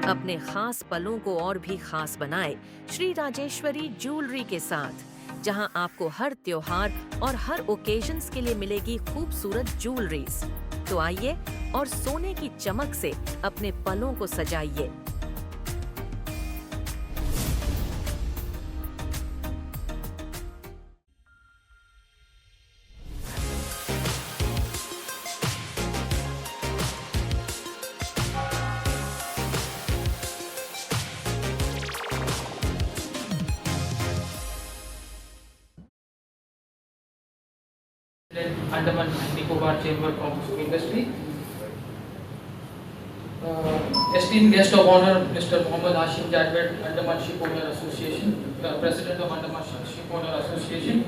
अपने खास पलों को और भी खास बनाए श्री राजेश्वरी ज्वेलरी के साथ, जहां आपको हर त्योहार और हर ओकेजन्स के लिए मिलेगी खूबसूरत ज्वेलरीज। तो आइए और सोने की चमक से अपने पलों को सजाइए। Andaman and Nicobar Chamber of Industry. Esteemed guest of honor, Mr. Mohammad Hashim Jadwet, Andaman Shipowner Association, President of Andaman Shipowner Association,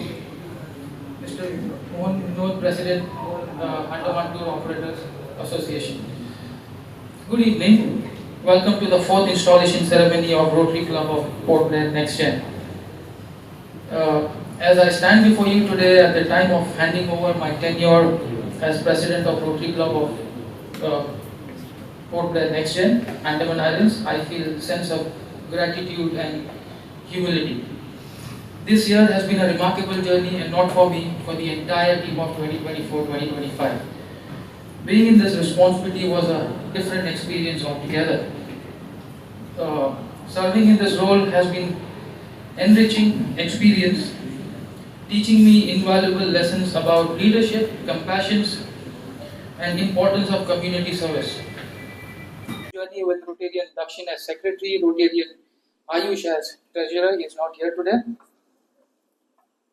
Mr. Mohan Vinod, President, Andaman Tour Operators Association. Good evening. Welcome to the 4th installation ceremony of Rotary Club of Port Blair Next Gen. As I stand before you today at the time of handing over my tenure as President of Rotary Club of Port Blair Next Gen, Andaman Islands, I feel a sense of gratitude and humility. This year has been a remarkable journey, and not for me, for the entire team of 2024-2025. Being in this responsibility was a different experience altogether. Serving in this role has been enriching experience, teaching me invaluable lessons about leadership, compassion, and importance of community service. Journey with Rotarian Dakshin as Secretary, Rotarian Ayush as Treasurer is not here today.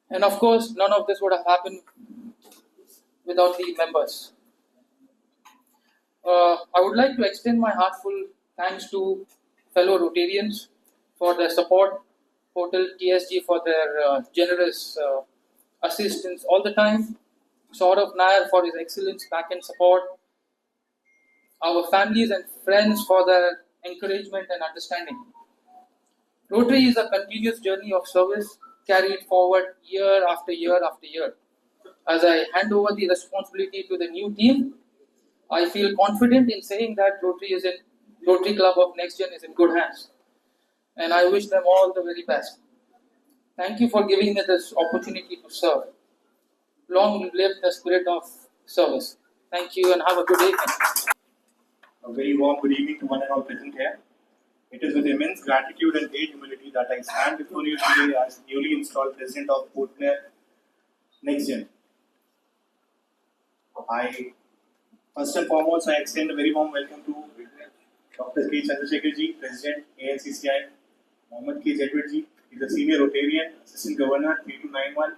And of course, none of this would have happened without the members. I would like to extend my heartfelt thanks to fellow Rotarians for their support, Hotel TSG for their generous assistance all the time, Saurav Nair for his excellent back-end support, our families and friends for their encouragement and understanding. Rotary is a continuous journey of service carried forward year after year after year. As I hand over the responsibility to the new team, I feel confident in saying that Rotary Club of Next Gen is in good hands, and I wish them all the very best. Thank you for giving me this opportunity to serve. Long live the spirit of service. Thank you and have a good evening. A very warm good evening to one and all present here. It is with immense gratitude and great humility that I stand before you today as newly installed President of Port Blair Next Gen. First and foremost, I extend a very warm welcome to Dr. K. Chandrasekhar ji, President, ANCCI, Mohammad K. Jadwet ji. He is a Senior Rotarian, Assistant Governor, 3291,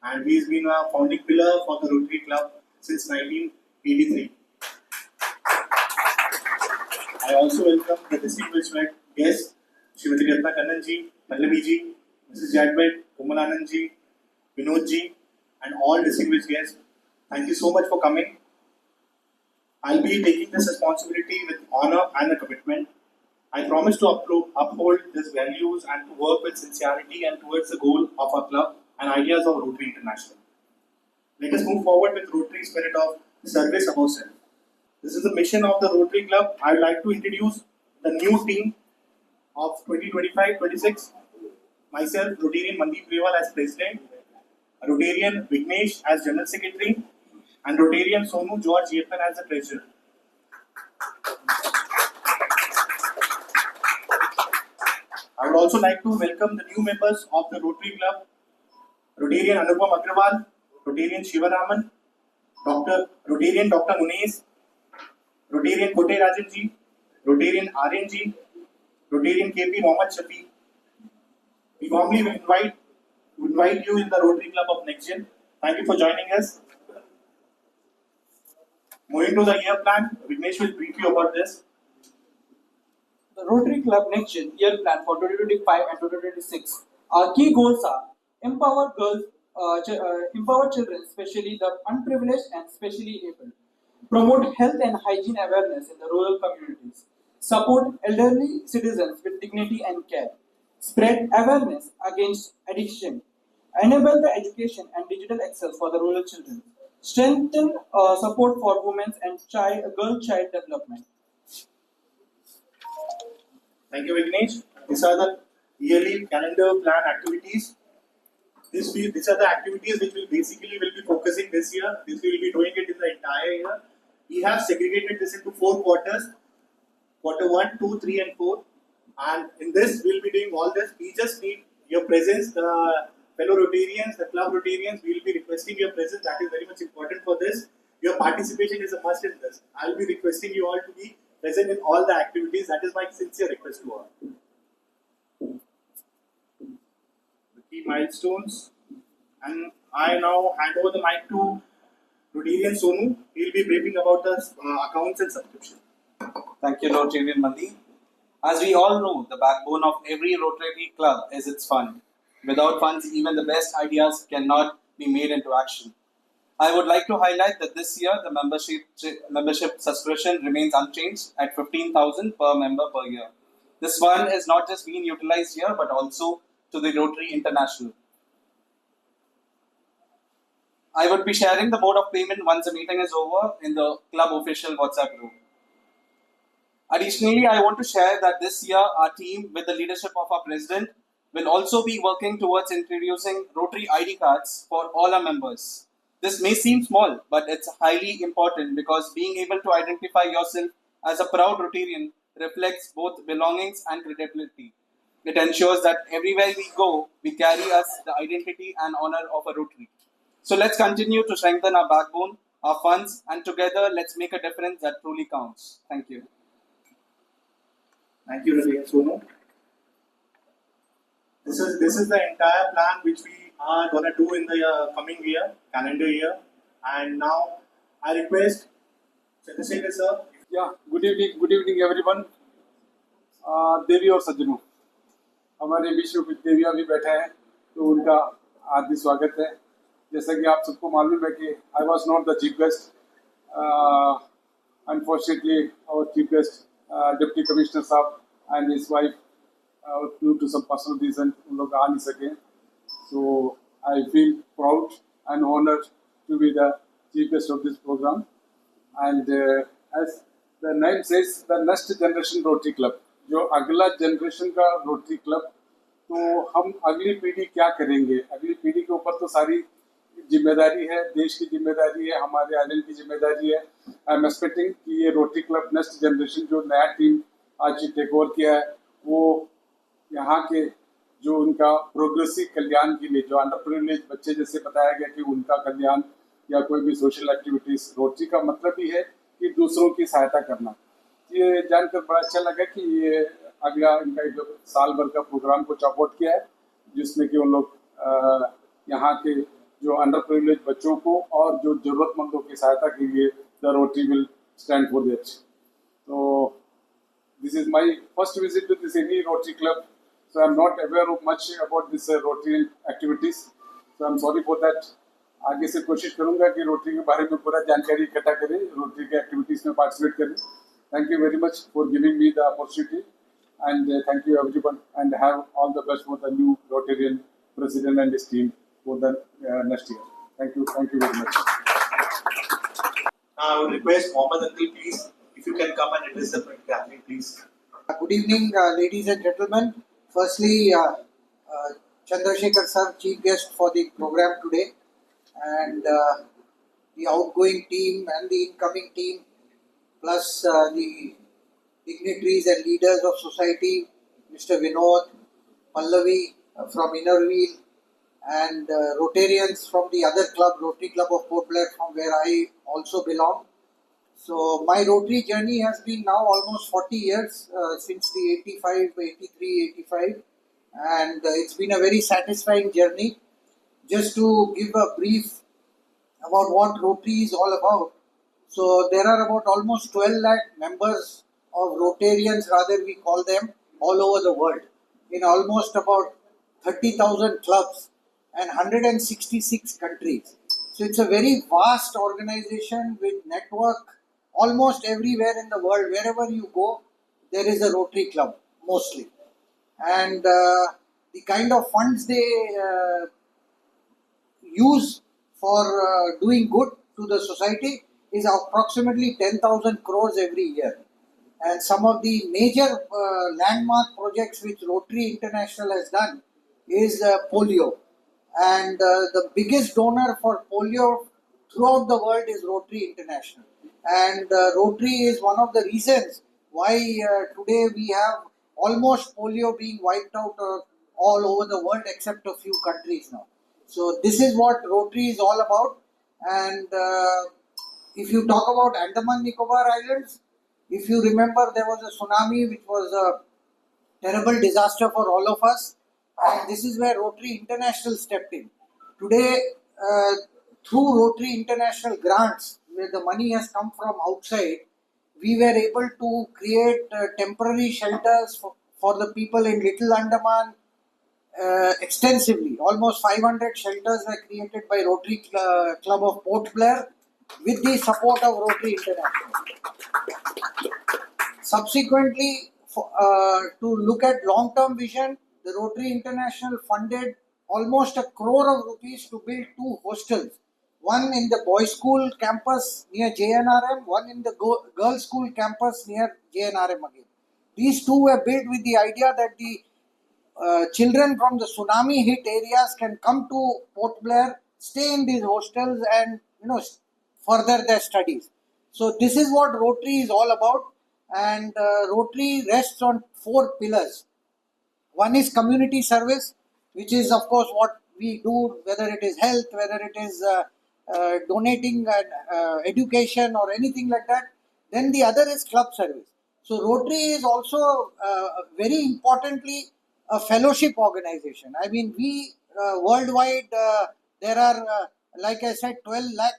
and he has been a founding pillar for the Rotary Club since 1983. I also welcome the distinguished guests, Srimati Ratna Kannan ji, Pallavi ji, Mrs. Jadwet, Komal Anand ji, Vinod ji, and all distinguished guests. Thank you so much for coming. I'll be taking this responsibility with honor and a commitment. I promise to uphold these values and to work with sincerity and towards the goal of our club and ideas of Rotary International. Let us move forward with Rotary spirit of service above self. This is the mission of the Rotary Club. I would like to introduce the new team of 2025-26. Myself, Rotarian Mandeep Rewal as President, Rotarian Vignesh as General Secretary, and Rotarian Sonu George Yepan as the Treasurer. I would also like to welcome the new members of the Rotary Club, Rotarian Anupam Agrawal, Rotarian Shivaraman, Rotarian Dr. Munes, Rotarian Kote Rajan ji, Rotarian Aryan ji, Rotarian KP Mohammad Shafi. We warmly invite you in the Rotary Club of Next Gen. Thank you for joining us. Moving to the year plan, Vignesh will brief you about this. The Rotary Club Next Gen year plan for 2025 and 2026. Our key goals are empower children, especially the unprivileged and specially able. Promote health and hygiene awareness in the rural communities. Support elderly citizens with dignity and care. Spread awareness against addiction. Enable the education and digital access for the rural children. Strengthen support for women's and girl child development. Thank you, Vignesh. These are the yearly calendar plan activities. These are the activities which will be focusing this year. This we will be doing it in the entire year. We have segregated this into 4 quarters: quarter 1, 2, 3, and 4. And in this, we will be doing all this. We just need your presence, the fellow Rotarians, the club Rotarians. We will be requesting your presence. That is very much important for this. Your participation is a must in this. I will be requesting you all to be present in all the activities. That is my sincere request to all. The key milestones. And I now hand over the mic to Rotarian Sonu. He will be briefing about the accounts and subscription. Thank you, Rotarian Mandi. As we all know, the backbone of every Rotary club is its fund. Without funds, even the best ideas cannot be made into action. I would like to highlight that this year the membership subscription remains unchanged at 15,000 per member per year. This fund is not just being utilized here but also to the Rotary International. I would be sharing the mode of payment once the meeting is over in the club official WhatsApp group. Additionally, I want to share that this year our team, with the leadership of our president, will also be working towards introducing Rotary ID cards for all our members. This may seem small, but it's highly important because being able to identify yourself as a proud Rotarian reflects both belongings and credibility. It ensures that everywhere we go, we carry us the identity and honor of a Rotary. So let's continue to strengthen our backbone, our funds, and together let's make a difference that truly counts. Thank you. Thank you, Rotarian Sonu. This is the entire plan which we are going to do in the coming year, calendar year. And now I request Chandrasekhar sir. Yeah, good evening everyone. देवी और सज्जनों, हमारे विश्व देविया भी बैठे हैं तो उनका हार्दिक स्वागत है। जैसा कि आप सबको मालूम है कि I was not the chief guest, unfortunately our chief guest deputy commissioner साहब and his wife due to some personal reason उन लोग आ नहीं सके. So I feel proud and honored to be the chief guest of this program. And as the name says, the next generation Rotary Club, जो अगला generation का Rotary club, तो हम अगली पीढ़ी क्या करेंगे? अगली पीढ़ी के ऊपर तो सारी जिम्मेदारी है, देश की जिम्मेदारी है, हमारे आइलैंड की जिम्मेदारी है. आई एम एक्सपेक्टिंग कि ये रोटरी क्लब नेक्स्ट जनरेशन जो नया टीम आज टेक ओवर किया है, वो यहाँ के जो उनका प्रोग्रेसिव कल्याण के लिए, जो अंडर प्रिविलेज बच्चे, जैसे बताया गया कि उनका कल्याण या कोई भी सोशल एक्टिविटीज, रोटरी का मतलब ही है कि दूसरों की सहायता करना. ये जानकर बड़ा अच्छा लगा कि ये अगला इनका जो साल भर का प्रोग्राम को चॉपआउट किया है, जिसमें कि उन लोग यहाँ के जो अंडर प्रिविलेज बच्चों को और जो जरूरतमंदों की सहायता के लिए the Rotary will stand for that. तो this is my first visit to this any Rotary club. So I'm not aware of much about this Rotary activities. So I'm sorry for that. आगे से कोशिश करूँगा कि rotary के बारे में पूरा जानकारी इकट्ठा करें, रोटरी के एक्टिविटीज में पार्टिसिपेट करें. Thank you very much for giving me the opportunity, and thank you everyone, and have all the best for the new Rotarian president and his team for the next year. Thank you very much. I would request Mohammed Uncle, please, if you can come and address the gathering, please. Good evening, ladies and gentlemen. Firstly, Chandrasekhar sir, chief guest for the program today, and the outgoing team and the incoming team, plus the dignitaries and leaders of society, Mr. Vinod, Pallavi from Innerwheel, and Rotarians from the other club, Rotary Club of Port Blair, from where I also belong. So my Rotary journey has been now almost 40 years, since the 83-85, and it's been a very satisfying journey. Just to give a brief about what Rotary is all about. So there are about almost 12 lakh members of Rotarians, rather we call them, all over the world, in almost about 30,000 clubs and 166 countries. So it's a very vast organization with network almost everywhere in the world. Wherever you go, there is a Rotary club, mostly. And the kind of funds they use for doing good to the society is approximately 10,000 crores every year. And some of the major landmark projects which Rotary International has done is polio. And the biggest donor for polio throughout the world is Rotary International. And Rotary is one of the reasons why today we have almost polio being wiped out all over the world except a few countries now. So this is what Rotary is all about. And if you talk about Andaman Nicobar Islands, if you remember, there was a tsunami which was a terrible disaster for all of us, and this is where Rotary International stepped in. Today, through Rotary International grants, where the money has come from outside, we were able to create temporary shelters for the people in Little Andaman extensively. Almost 500 shelters were created by Rotary Club of Port Blair with the support of Rotary International. Subsequently, to look at long-term vision, the Rotary International funded almost 1 crore of rupees to build 2 hostels. One in the boys' school campus near JNRM, one in the girls' school campus near JNRM again. These 2 were built with the idea that the children from the tsunami hit areas can come to Port Blair, stay in these hostels, and further their studies. So this is what Rotary is all about, and Rotary rests on 4 pillars. One is community service, which is of course what we do, whether it is health, whether it is donating education or anything like that. Then the other is club service. So Rotary is also very importantly a fellowship organization. I mean, we worldwide there are like I said 12 lakh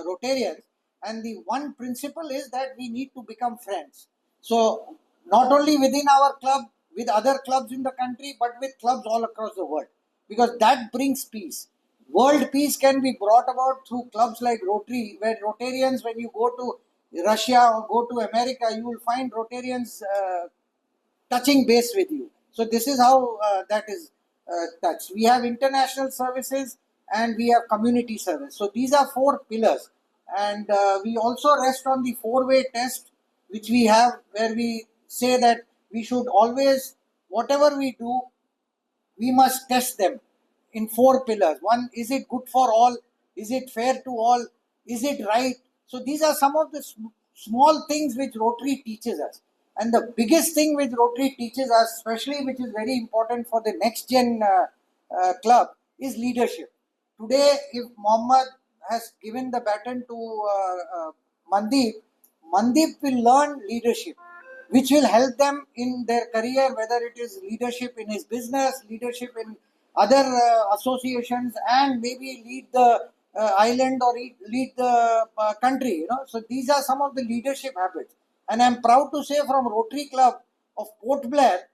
Rotarians, and the one principle is that we need to become friends. So not only within our club, with other clubs in the country, but with clubs all across the world, because that brings peace. World peace can be brought about through clubs like Rotary, where Rotarians, when you go to Russia or go to America, you will find Rotarians touching base with you. So this is how that is touched. We have international services and we have community service. So these are 4 pillars, and we also rest on the 4-way test which we have, where we say that we should always, whatever we do, we must test them in 4 pillars. One, is it good for all? Is it fair to all? Is it right? So these are some of the small things which Rotary teaches us. And the biggest thing which Rotary teaches us, especially which is very important for the next gen club, is leadership. Today, if Mohammed has given the baton to Mandeep, Mandeep will learn leadership, which will help them in their career, whether it is leadership in his business, leadership in other associations, and maybe lead the island or lead the country. So these are some of the leadership habits. And I'm proud to say from Rotary Club of Port Blair,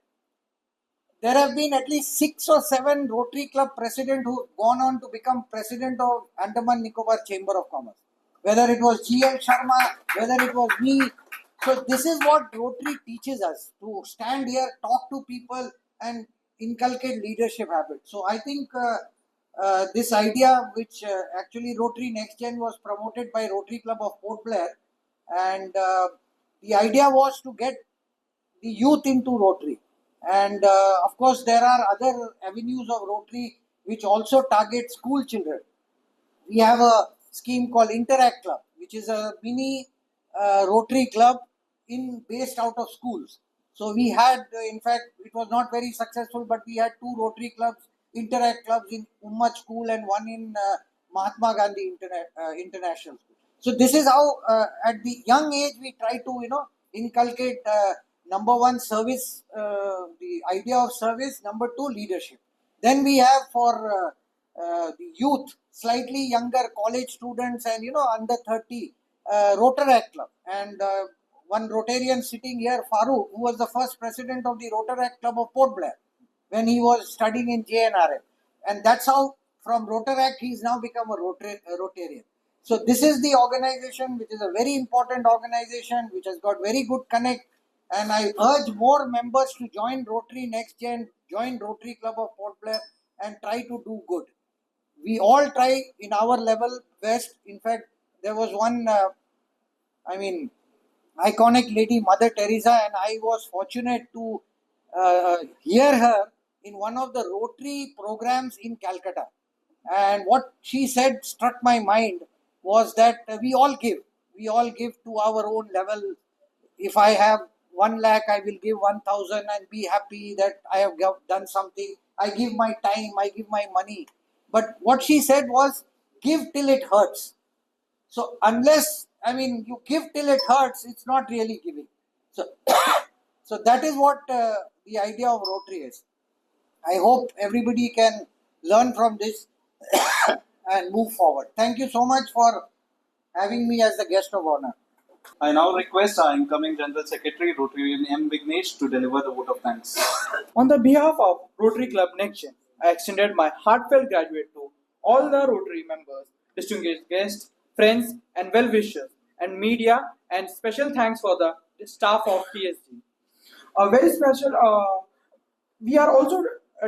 there have been at least 6 or 7 Rotary Club presidents who have gone on to become president of Andaman Nicobar Chamber of Commerce. Whether it was G.L. Sharma, whether it was me. So this is what Rotary teaches us, to stand here, talk to people and inculcate leadership habits. So I think this idea, which actually Rotary Next Gen was promoted by Rotary Club of Port Blair, and the idea was to get the youth into Rotary. And of course, there are other avenues of Rotary which also target school children. We have a scheme called Interact Club, which is a mini Rotary club based out of schools. So we had, in fact, it was not very successful, but we had 2 Rotary clubs, Interact clubs in Ummad School and one in Mahatma Gandhi International School. So this is how, at the young age, we try to, inculcate number 1, service, the idea of service. Number 2, leadership. Then we have for the youth, slightly younger college students and under 30, Rotaract Club. And one Rotarian sitting here, Farooq, who was the first president of the Rotaract Club of Port Blair when he was studying in JNRM. And that's how from Rotaract he's now become a Rotarian. So this is the organization, which is a very important organization, which has got very good connect. And I urge more members to join Rotary Next Gen, join Rotary Club of Port Blair and try to do good. We all try in our level best. In fact, there was one, iconic lady Mother Teresa, and I was fortunate to hear her in one of the Rotary programs in Calcutta. And what she said struck my mind was that we all give to our own level. If I have 1 lakh, I will give 1,000 and be happy that I have done something. I give my time, I give my money. But what she said was, give till it hurts. So unless, you give till it hurts, it's not really giving. So, so that is what the idea of Rotary is. I hope everybody can learn from this and move forward. Thank you so much for having me as the guest of honor. I now request our incoming General Secretary, Rotarian M. Vignesh, to deliver the vote of thanks. On the behalf of Rotary Club NextGen, I extended my heartfelt gratitude to all the Rotary members, distinguished guests, friends, and well-wishers, and media, and special thanks for the staff of TSG. A very special. We are also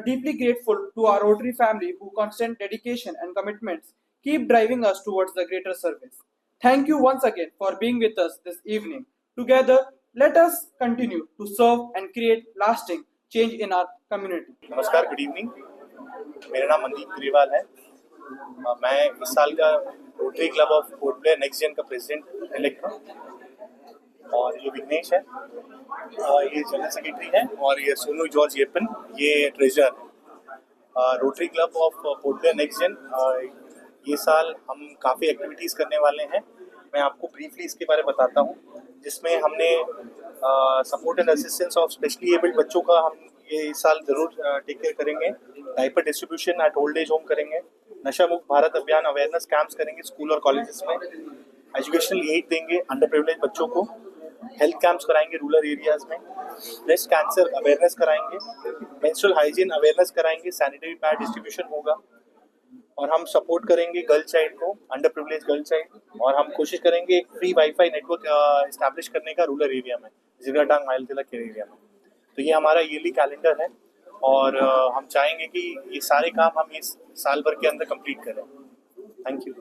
deeply grateful to our Rotary family whose constant dedication and commitments keep driving us towards the greater service. Thank you once again for being with us this evening. Together, let us continue to serve and create lasting change in our community. नमस्कार, good evening. मेरा नाम मनदीप ग्रेवाल है। मैं इस साल का Rotary Club of Port Blair Next Gen का president elect हूँ, और ये विघ्नेश है, ये जनरल सेक्रेटरी है, और ये सोनू जॉर्ज येपन, ये ट्रेजरर है। Rotary Club of Port Blair Next Gen ये साल हम काफ़ी एक्टिविटीज़ करने वाले हैं। मैं आपको ब्रीफली इसके बारे में बताता हूँ, जिसमें हमने support and assistance of specially abled बच्चों का हम ये इस साल ज़रूर टेक केयर करेंगे। Diaper distribution at old age home करेंगे, नशा मुक्त भारत अभियान अवेयरनेस कैंप्स करेंगे स्कूल और कॉलेजेस में, एजुकेशनल एड देंगे अंडर प्रिविलेज बच्चों को, हेल्थ कैंप्स कराएंगे रूरल एरियाज में, ब्रेस्ट कैंसर अवेयरनेस कराएंगे, मेंस्ट्रुअल हाइजीन अवेयरनेस कराएंगे, सैनिटरी पैड डिस्ट्रीब्यूशन होगा, और हम सपोर्ट करेंगे गर्ल चाइल्ड को, अंडर प्रिविलेज गर्ल चाइल्ड, और हम कोशिश करेंगे एक फ्री वाईफाई नेटवर्क इस्टेब्लिश करने का रूरल एरिया में, जिगराटांग माइलतिला के एरिया में। तो ये हमारा ईयरली कैलेंडर है, और हम चाहेंगे कि ये सारे काम हम इस साल भर के अंदर कंप्लीट करें। Thank you.